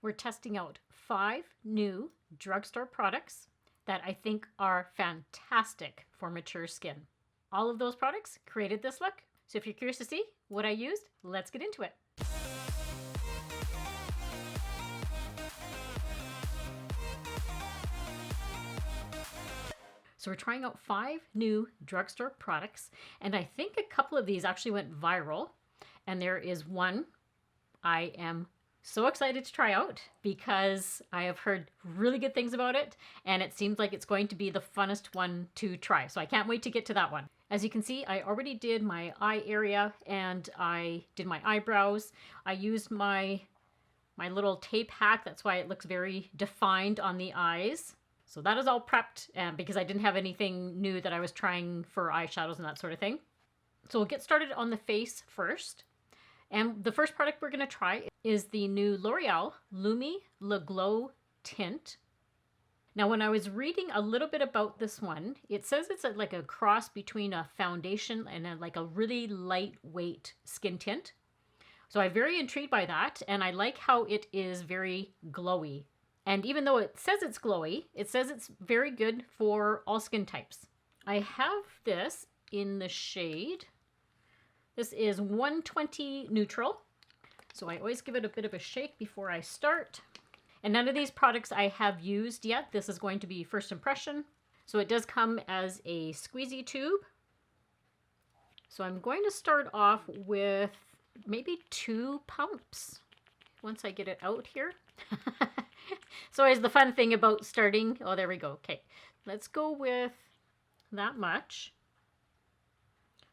we're testing out 5 new drugstore products that I think are fantastic for mature skin. All of those products created this look. So if you're curious to see what I used, let's get into it. So we're trying out 5 new drugstore products, and I think a couple of these actually went viral. And there is one I am so excited to try out because I have heard really good things about it, and it seems like it's going to be the funnest one to try. So I can't wait to get to that one. As you can see, I already did my eye area and I did my eyebrows. I used my little tape hack. That's why it looks very defined on the eyes. So that is all prepped because I didn't have anything new that I was trying for eyeshadows and that sort of thing. So we'll get started on the face first. And the first product we're going to try is the new L'Oreal Lumi Le Glow Tint. Now, when I was reading a little bit about this one, it says it's like a cross between a foundation and like a really lightweight skin tint. So I'm very intrigued by that, and I like how it is very glowy. And even though it says it's glowy, it says it's very good for all skin types. I have this in the shade. This is 120 neutral. So I always give it a bit of a shake before I start. And none of these products I have used yet. This is going to be first impression. So it does come as a squeezy tube. So I'm going to start off with maybe 2 pumps once I get it out here. So always the fun thing about starting. Oh, there we go. Okay, let's go with that much.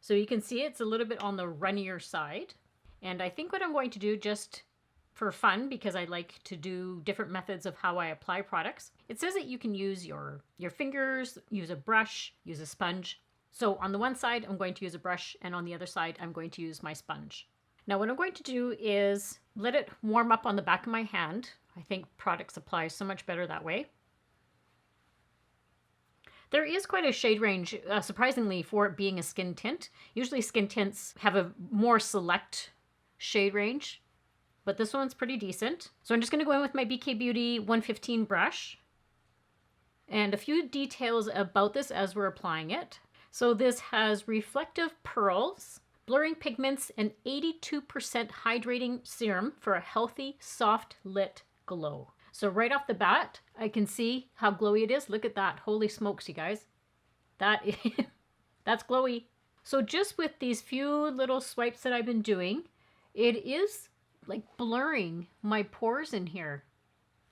So you can see it's a little bit on the runnier side. And I think what I'm going to do, just for fun, because I like to do different methods of how I apply products, it says that you can use your fingers, use a brush, use a sponge. So on the one side, I'm going to use a brush, and on the other side, I'm going to use my sponge. Now what I'm going to do is let it warm up on the back of my hand. I think products apply so much better that way. There is quite a shade range, surprisingly, for it being a skin tint. Usually skin tints have a more select shade range, but this one's pretty decent. So I'm just going to go in with my BK Beauty 115 brush. And a few details about this as we're applying it. So this has reflective pearls, blurring pigments, and 82% hydrating serum for a healthy, soft lit glow. So right off the bat, I can see how glowy it is. Look at that. Holy smokes, you guys. That's glowy. So just with these few little swipes that I've been doing, it is like blurring my pores in here.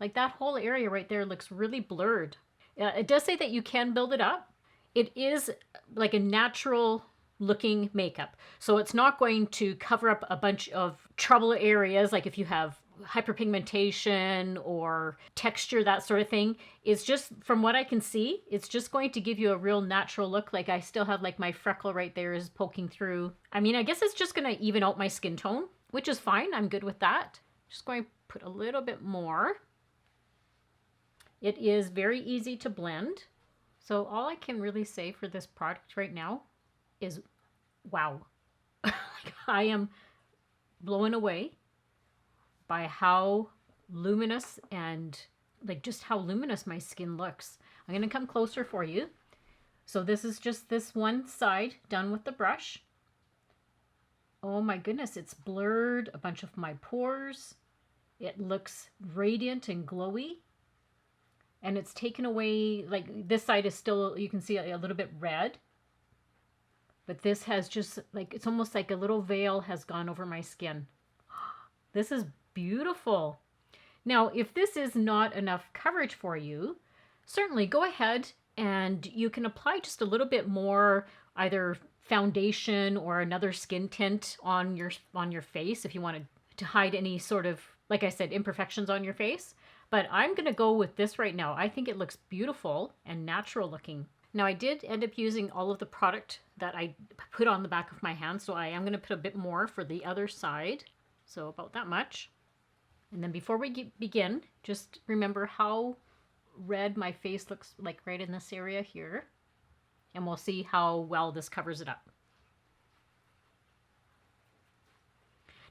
Like that whole area right there looks really blurred. It does say that you can build it up. It is like a natural looking makeup. So it's not going to cover up a bunch of trouble areas, like if you have hyperpigmentation or texture, that sort of thing. It's just, from what I can see, it's just going to give you a real natural look. Like I still have like my freckle right there is poking through. I mean, I guess it's just going to even out my skin tone, which is fine. I'm good with that. Just going to put a little bit more. It is very easy to blend. So all I can really say for this product right now is wow. I am blown away by how luminous and like just how luminous my skin looks. I'm going to come closer for you. So this is just this one side done with the brush. Oh my goodness, it's blurred a bunch of my pores. It looks radiant and glowy. And it's taken away, like this side is still, you can see a little bit red. But this has just like, it's almost like a little veil has gone over my skin. This is beautiful. Now, if this is not enough coverage for you, certainly go ahead and you can apply just a little bit more, either foundation or another skin tint on your face if you wanted to hide any sort of, like I said, imperfections on your face. But I'm going to go with this right now. I think it looks beautiful and natural looking. Now I did end up using all of the product that I put on the back of my hand, so I am going to put a bit more for the other side. So about that much. And then before we begin, just remember how red my face looks like right in this area here. And we'll see how well this covers it up.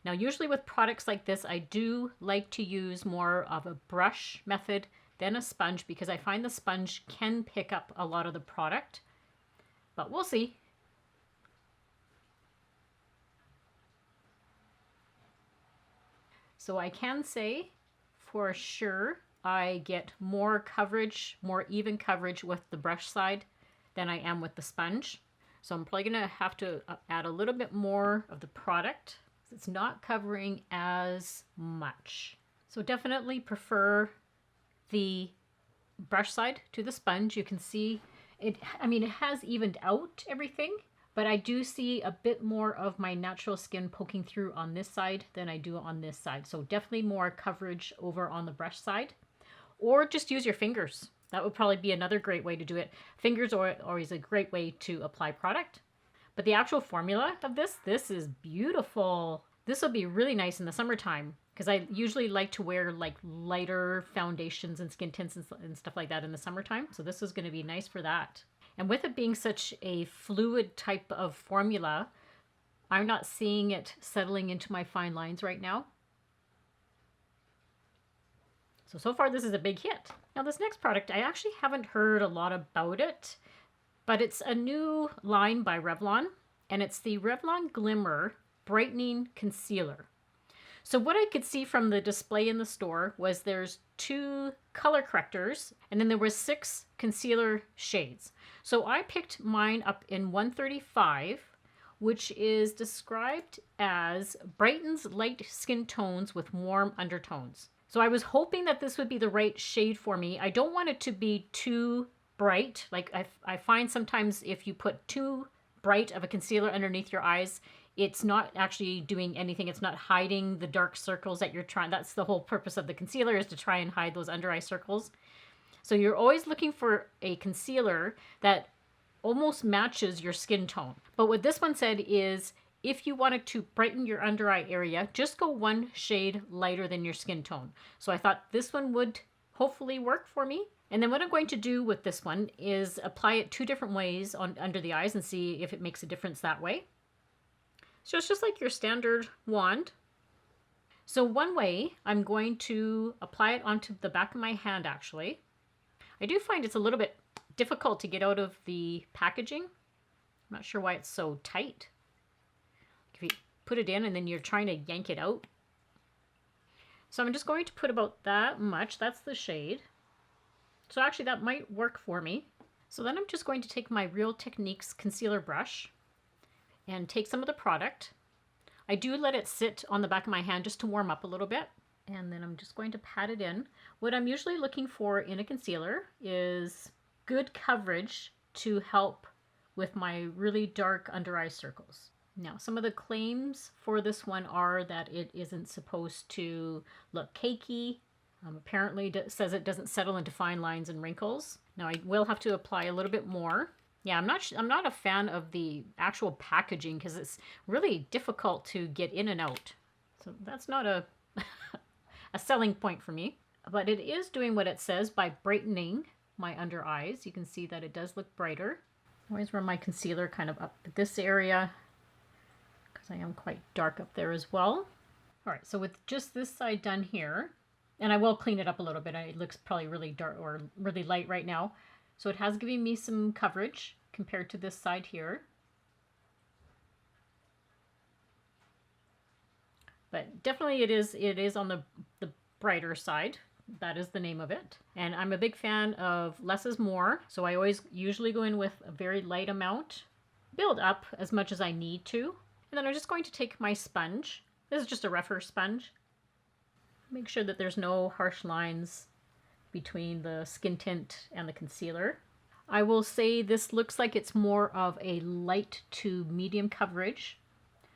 Now, usually with products like this, I do like to use more of a brush method than a sponge because I find the sponge can pick up a lot of the product, but we'll see. So I can say for sure I get more coverage, more even coverage with the brush side than I am with the sponge. So I'm probably gonna have to add a little bit more of the product. It's not covering as much. So definitely prefer the brush side to the sponge. You can see it, I mean, it has evened out everything, but I do see a bit more of my natural skin poking through on this side than I do on this side. So definitely more coverage over on the brush side, or just use your fingers. That would probably be another great way to do it. Fingers are always a great way to apply product. But the actual formula of this is beautiful. This will be really nice in the summertime because I usually like to wear like lighter foundations and skin tints and stuff like that in the summertime. So this is going to be nice for that. And with it being such a fluid type of formula, I'm not seeing it settling into my fine lines right now. So far this is a big hit. Now this next product, I actually haven't heard a lot about it, but it's a new line by Revlon, and it's the Revlon Glimmer Brightening Concealer. So what I could see from the display in the store was there's 2 color correctors, and then there was 6 concealer shades. So I picked mine up in 135, which is described as brightens light skin tones with warm undertones. So I was hoping that this would be the right shade for me. I don't want it to be too bright. Like I find sometimes if you put too bright of a concealer underneath your eyes, it's not actually doing anything. It's not hiding the dark circles that you're trying. That's the whole purpose of the concealer, is to try and hide those under eye circles. So you're always looking for a concealer that almost matches your skin tone. But what this one said is, if you wanted to brighten your under eye area, just go 1 shade lighter than your skin tone. So I thought this one would hopefully work for me. And then what I'm going to do with this one is apply it 2 different ways on under the eyes and see if it makes a difference that way. So it's just like your standard wand. So one way, I'm going to apply it onto the back of my hand actually. I do find it's a little bit difficult to get out of the packaging. I'm not sure why it's so tight. If you put it in and then you're trying to yank it out. So I'm just going to put about that much. That's the shade. So actually that might work for me. So then I'm just going to take my Real Techniques concealer brush and take some of the product. I do let it sit on the back of my hand just to warm up a little bit. And then I'm just going to pat it in. What I'm usually looking for in a concealer is good coverage to help with my really dark under eye circles. Now, some of the claims for this one are that it isn't supposed to look cakey. Apparently it says it doesn't settle into fine lines and wrinkles. Now I will have to apply a little bit more. Yeah, I'm not a fan of the actual packaging because it's really difficult to get in and out. So that's not a a selling point for me. But it is doing what it says by brightening my under eyes. You can see that it does look brighter. I always run my concealer kind of up this area because I am quite dark up there as well. All right, so with just this side done here, and I will clean it up a little bit. It looks probably really dark or really light right now. So it has given me some coverage compared to this side here. But definitely it is on the brighter side. That is the name of it. And I'm a big fan of less is more. So I always usually go in with a very light amount, build up as much as I need to. And then I'm just going to take my sponge. This is just a rougher sponge. Make sure that there's no harsh lines between the skin tint and the concealer. I will say this looks like it's more of a light to medium coverage.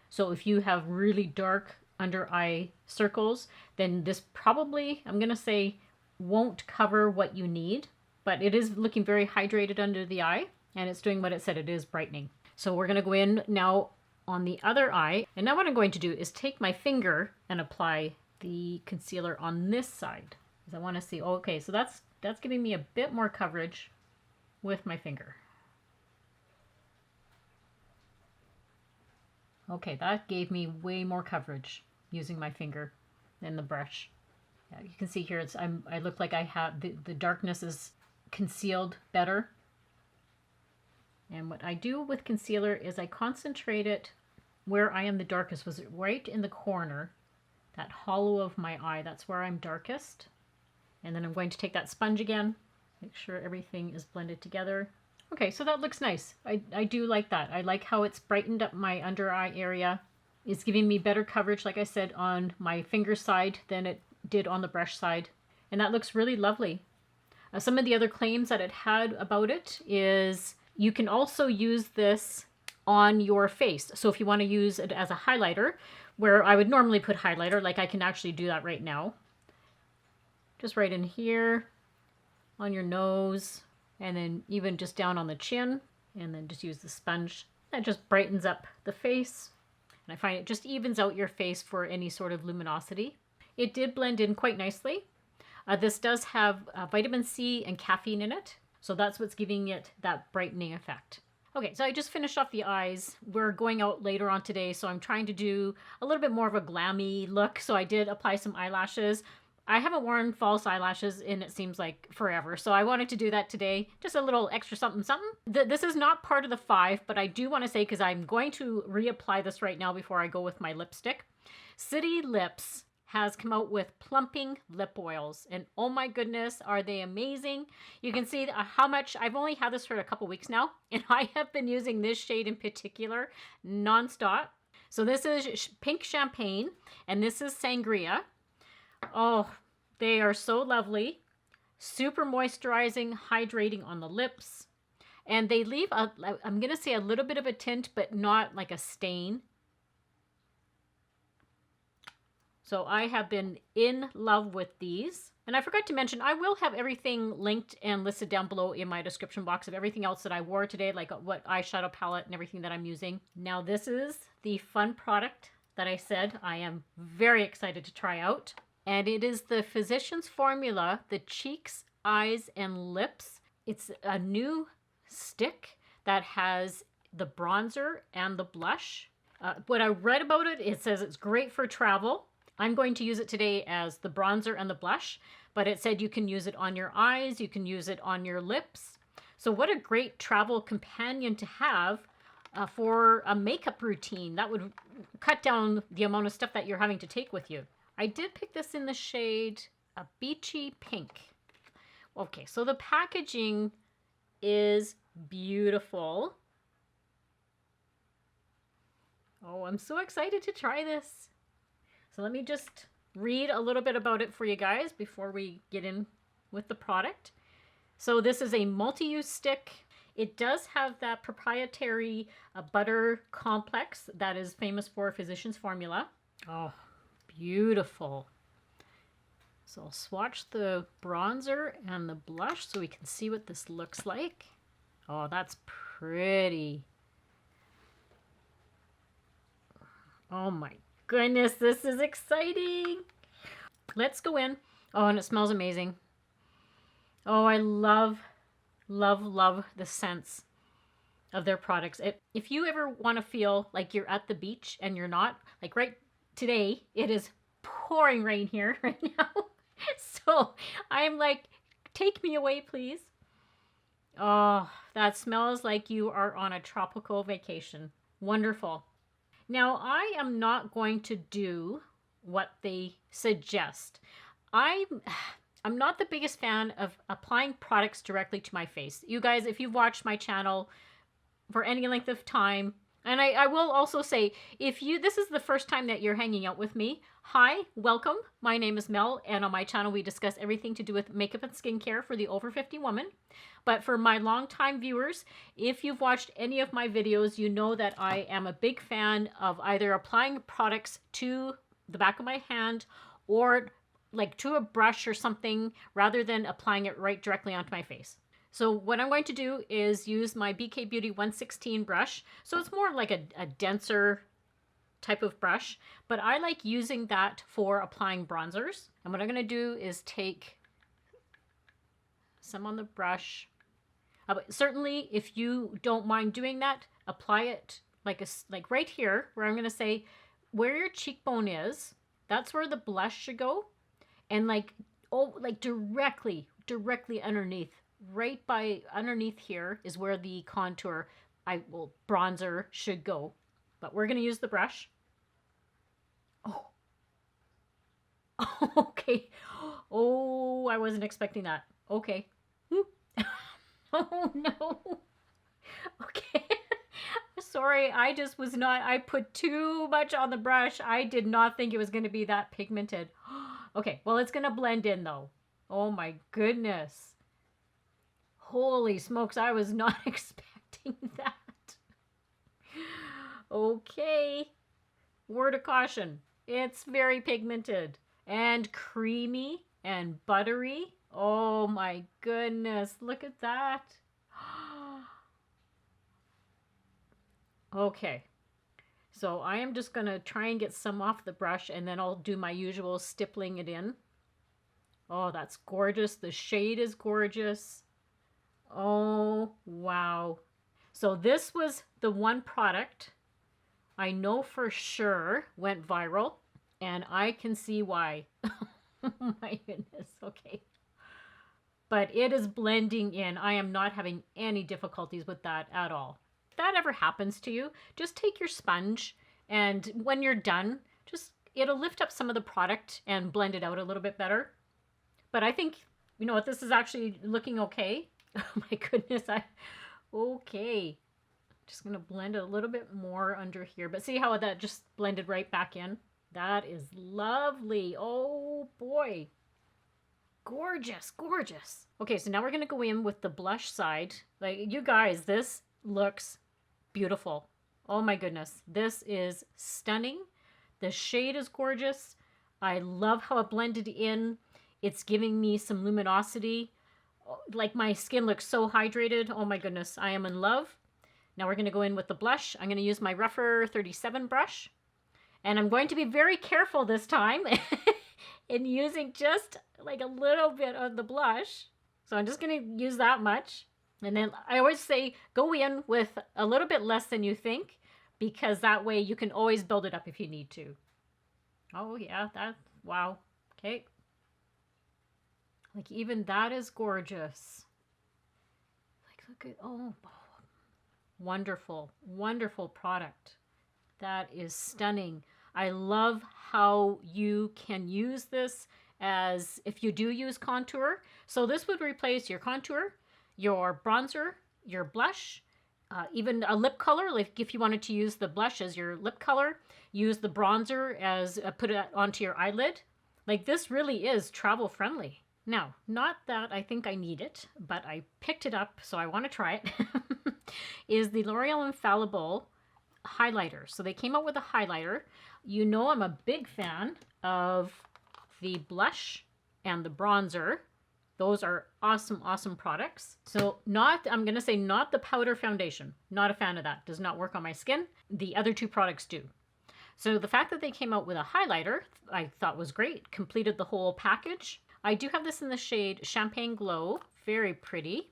So if you have really dark under eye circles, then this probably, I'm going to say, won't cover what you need, but it is looking very hydrated under the eye, and it's doing what it said, it is brightening. So we're going to go in now on the other eye, and now what I'm going to do is take my finger and apply the concealer on this side, because I want to see, okay, so that's giving me a bit more coverage with my finger. Okay, that gave me way more coverage. using my finger and the brush. Yeah, you can see here I look like I have the darkness is concealed better. And what I do with concealer is I concentrate it where I am the darkest, was right in the corner, that hollow of my eye. That's where I'm darkest. And then I'm going to take that sponge again, make sure everything is blended together. Okay, so that looks nice. I do like that. I like how it's brightened up my under eye area. It's giving me better coverage, like I said, on my finger side than it did on the brush side. And that looks really lovely. Some of the other claims that it had about it is you can also use this on your face. So if you want to use it as a highlighter, where I would normally put highlighter, like I can actually do that right now. Just right in here, on your nose, and then even just down on the chin, and then just use the sponge. That just brightens up the face. And I find it just evens out your face for any sort of luminosity. It did blend in quite nicely. This does have vitamin C and caffeine in it. So that's what's giving it that brightening effect. Okay, so I just finished off the eyes. We're going out later on today, so I'm trying to do a little bit more of a glammy look. So I did apply some eyelashes. I haven't worn false eyelashes in, it seems like, forever. So I wanted to do that today. Just a little extra something, something. This is not part of the 5, but I do want to say, because I'm going to reapply this right now before I go with my lipstick. City Lips has come out with plumping lip oils, and oh my goodness, are they amazing. You can see how much I've only had this for a couple weeks now, and I have been using this shade in particular nonstop. So this is Pink Champagne, and this is Sangria. Oh, they are so lovely, super moisturizing, hydrating on the lips, and they leave I'm gonna say a little bit of a tint, but not like a stain. So I have been in love with these. And I forgot to mention, I will have everything linked and listed down below in my description box of everything else that I wore today, like what eyeshadow palette and everything that I'm using. Now this is the fun product that I said I am very excited to try out. And it is the Physicians Formula, the Cheeks, Eyes, and Lips. It's a new stick that has the bronzer and the blush. What I read about it, it says it's great for travel. I'm going to use it today as the bronzer and the blush, but it said you can use it on your eyes, you can use it on your lips. So what a great travel companion to have for a makeup routine. That would cut down the amount of stuff that you're having to take with you. I did pick this in the shade Beachy Pink. Okay, so the packaging is beautiful. Oh, I'm so excited to try this. So let me just read a little bit about it for you guys before we get in with the product. So this is a multi-use stick. It does have that proprietary butter complex that is famous for Physicians Formula. Oh, beautiful. So I'll swatch the bronzer and the blush so we can see what this looks like. Oh, that's pretty. Oh my goodness, this is exciting. Let's go in. Oh, and it smells amazing. Oh, I love, love, love the scents of their products. If you ever want to feel like you're at the beach and you're not, like right today, it is pouring rain here right now. So I'm like, take me away, please. Oh, that smells like you are on a tropical vacation. Wonderful. Now, I am not going to do what they suggest. I'm not the biggest fan of applying products directly to my face. You guys, if you've watched my channel for any length of time, and I will also say, if this is the first time that you're hanging out with me, hi, welcome. My name is Mel, and on my channel we discuss everything to do with makeup and skincare for the over 50 woman. But for my longtime viewers, if you've watched any of my videos, you know that I am a big fan of either applying products to the back of my hand or like to a brush or something rather than applying it right directly onto my face. So what I'm going to do is use my BK Beauty 116 brush. So it's more like a denser type of brush, but I like using that for applying bronzers. And what I'm going to do is take some on the brush. But certainly, if you don't mind doing that, apply it like right here, where I'm going to say where your cheekbone is. That's where the blush should go. And like, oh, like directly underneath, right by underneath here is where the contour, bronzer should go. But we're going to use the brush. Oh. Okay. Oh, I wasn't expecting that. Okay. Oh, no. Okay. Sorry, I just was not, I put too much on the brush. I did not think it was going to be that pigmented. Okay, well, it's going to blend in though. Oh my goodness. Holy smokes, I was not expecting that. Okay. Word of caution. It's very pigmented and creamy and buttery. Oh my goodness, look at that. Okay, so I am just going to try and get some off the brush, and then I'll do my usual stippling it in. Oh, that's gorgeous. The shade is gorgeous. Oh, wow. So this was the one product I know for sure went viral, and I can see why. Oh my goodness. Okay. But it is blending in. I am not having any difficulties with that at all. That ever happens to you, just take your sponge, and when you're done, it'll lift up some of the product and blend it out a little bit better. But I think, you know what, this is actually looking okay. Oh my goodness, okay. Just gonna blend it a little bit more under here, but see how that just blended right back in? That is lovely. Oh boy. Gorgeous, gorgeous. Okay, so now we're gonna go in with the blush side. Like, you guys, this looks beautiful. Oh my goodness. This is stunning. The shade is gorgeous. I love how it blended in. It's giving me some luminosity. Like, my skin looks so hydrated. Oh my goodness. I am in love. Now we're going to go in with the blush. I'm going to use my Rougher 37 brush. And I'm going to be very careful this time in using just like a little bit of the blush. So I'm just going to use that much. And then I always say go in with a little bit less than you think, because that way you can always build it up if you need to. Oh yeah, wow. Okay. Like, even that is gorgeous. Like, look at, oh, wonderful, wonderful product. That is stunning. I love how you can use this as if you do use contour. So this would replace your contour, your bronzer, your blush, even a lip color. Like, if you wanted to use the blush as your lip color, use the bronzer as put it onto your eyelid. Like, this really is travel friendly. Now, not that I think I need it, but I picked it up, so I want to try it, is the L'Oreal Infallible highlighter. So they came out with a highlighter. You know I'm a big fan of the blush and the bronzer. Those are awesome, awesome products. So I'm going to say not the powder foundation. Not a fan of that. Does not work on my skin. The other two products do. So the fact that they came out with a highlighter, I thought was great. Completed the whole package. I do have this in the shade Champagne Glow. Very pretty.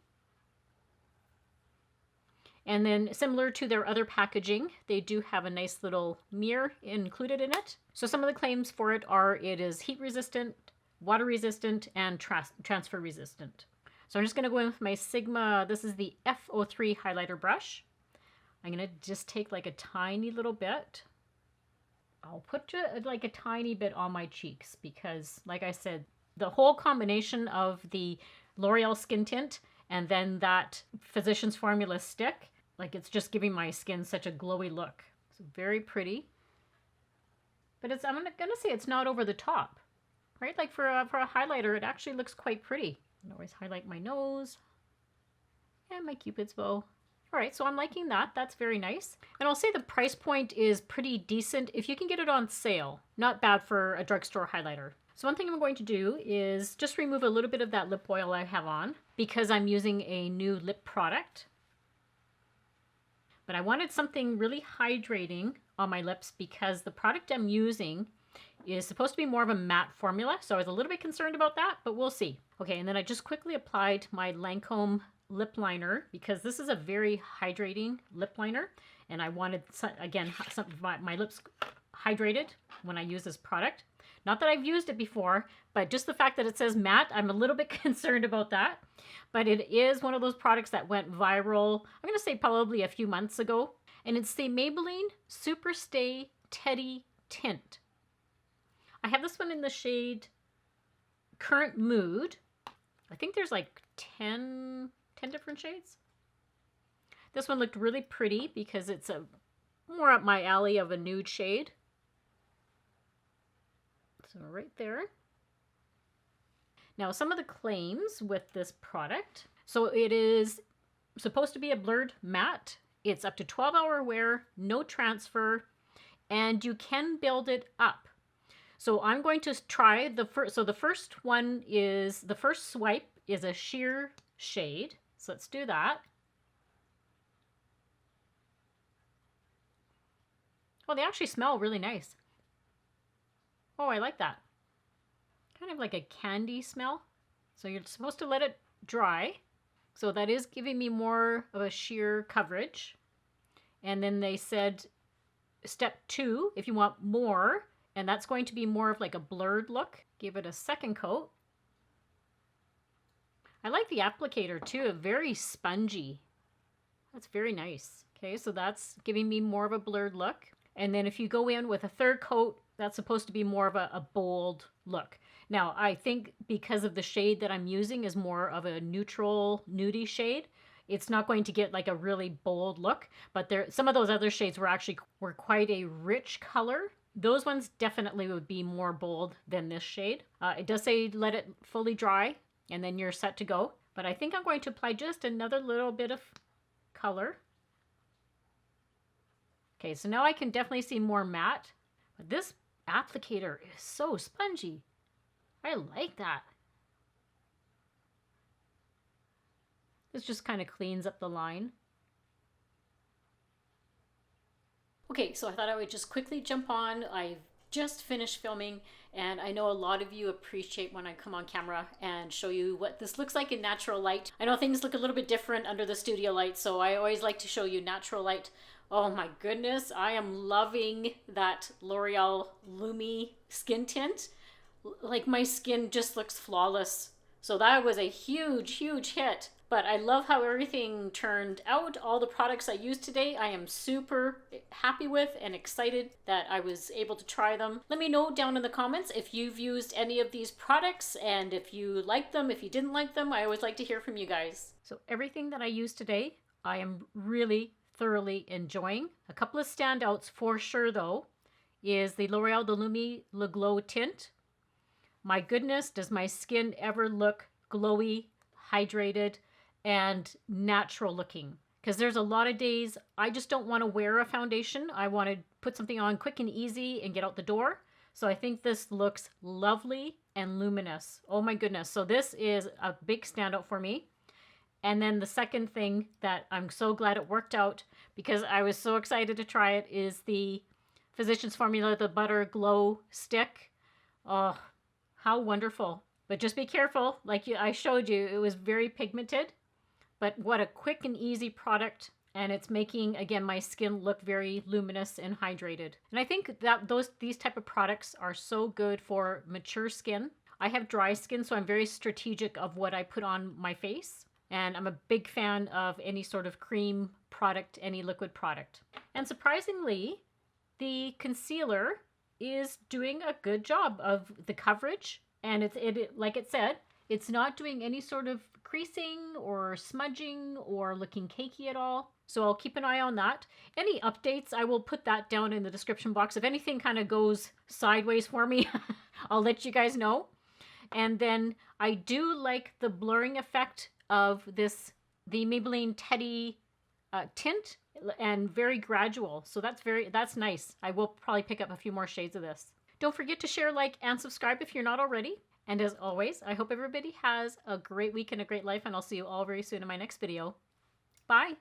And then, similar to their other packaging, they do have a nice little mirror included in it. So some of the claims for it are it is heat resistant, water resistant, and transfer resistant. So I'm just going to go in with my Sigma, this is the F03 highlighter brush. I'm going to just take like a tiny little bit. I'll put like a tiny bit on my cheeks because, like I said, the whole combination of the L'Oreal Skin Tint and then that Physicians Formula stick, like, it's just giving my skin such a glowy look. So very pretty. But I'm gonna say it's not over the top, right? Like, for a highlighter, it actually looks quite pretty. I always highlight my nose and my Cupid's bow. All right, so I'm liking that. That's very nice. And I'll say the price point is pretty decent if you can get it on sale. Not bad for a drugstore highlighter. So one thing I'm going to do is just remove a little bit of that lip oil I have on because I'm using a new lip product. But I wanted something really hydrating on my lips because the product I'm using is supposed to be more of a matte formula. So I was a little bit concerned about that, but we'll see. Okay, and then I just quickly applied my Lancome lip liner because this is a very hydrating lip liner. And I wanted, again, my lips hydrated when I use this product. Not that I've used it before, but just the fact that it says matte, I'm a little bit concerned about that. But it is one of those products that went viral, I'm going to say probably a few months ago. And it's the Maybelline Superstay Teddy Tint. I have this one in the shade Current Mood. I think there's like 10 different shades. This one looked really pretty because it's a more up my alley of a nude shade. So right there. Now some of the claims with this product. So it is supposed to be a blurred matte. It's up to 12-hour wear, no transfer, and you can build it up. So I'm going to try the first. So the first one is, the first swipe is a sheer shade. So let's do that. Oh, they actually smell really nice. Oh, I like that. Kind of like a candy smell. So you're supposed to let it dry. So that is giving me more of a sheer coverage. And then they said step 2, if you want more, and that's going to be more of like a blurred look. Give it a second coat. I like the applicator too, very spongy. That's very nice. Okay, so that's giving me more of a blurred look. And then if you go in with a third coat, that's supposed to be more of a bold look. Now, I think because of the shade that I'm using is more of a neutral, nudie shade, it's not going to get like a really bold look. But there, some of those other shades were quite a rich color. Those ones definitely would be more bold than this shade. It does say let it fully dry and then you're set to go. But I think I'm going to apply just another little bit of color. Okay, so now I can definitely see more matte. But this applicator is so spongy. I like that. This just kind of cleans up the line. Okay, so I thought I would just quickly jump on. I've just finished filming, and I know a lot of you appreciate when I come on camera and show you what this looks like in natural light. I know things look a little bit different under the studio light, so I always like to show you natural light. Oh my goodness, I am loving that L'Oreal Lumi skin tint. Like my skin just looks flawless. So that was a huge, huge hit. But I love how everything turned out. All the products I used today, I am super happy with and excited that I was able to try them. Let me know down in the comments if you've used any of these products and if you liked them, if you didn't like them. I always like to hear from you guys. So everything that I used today, I am really thoroughly enjoying. A couple of standouts for sure though is the L'Oreal Lumi Le Glow tint. My goodness, does my skin ever look glowy, hydrated, and natural looking? Because there's a lot of days I just don't want to wear a foundation. I want to put something on quick and easy and get out the door. So I think this looks lovely and luminous. Oh my goodness. So this is a big standout for me. And then the second thing that I'm so glad it worked out because I was so excited to try it is the Physicians Formula, the Butter Glow Stick. Oh, how wonderful. But just be careful. Like I showed you, it was very pigmented. But what a quick and easy product. And it's making, again, my skin look very luminous and hydrated. And I think that these type of products are so good for mature skin. I have dry skin, so I'm very strategic of what I put on my face. And I'm a big fan of any sort of cream product, any liquid product. And surprisingly, the concealer is doing a good job of the coverage. And it like it said, it's not doing any sort of creasing or smudging or looking cakey at all. So I'll keep an eye on that. Any updates, I will put that down in the description box. If anything kind of goes sideways for me, I'll let you guys know. And then I do like the blurring effect of the Maybelline Teddy Tint, and very gradual. So that's nice. I will probably pick up a few more shades of this. Don't forget to share, like, and subscribe if you're not already. And as always, I hope everybody has a great week and a great life, and I'll see you all very soon in my next video. Bye!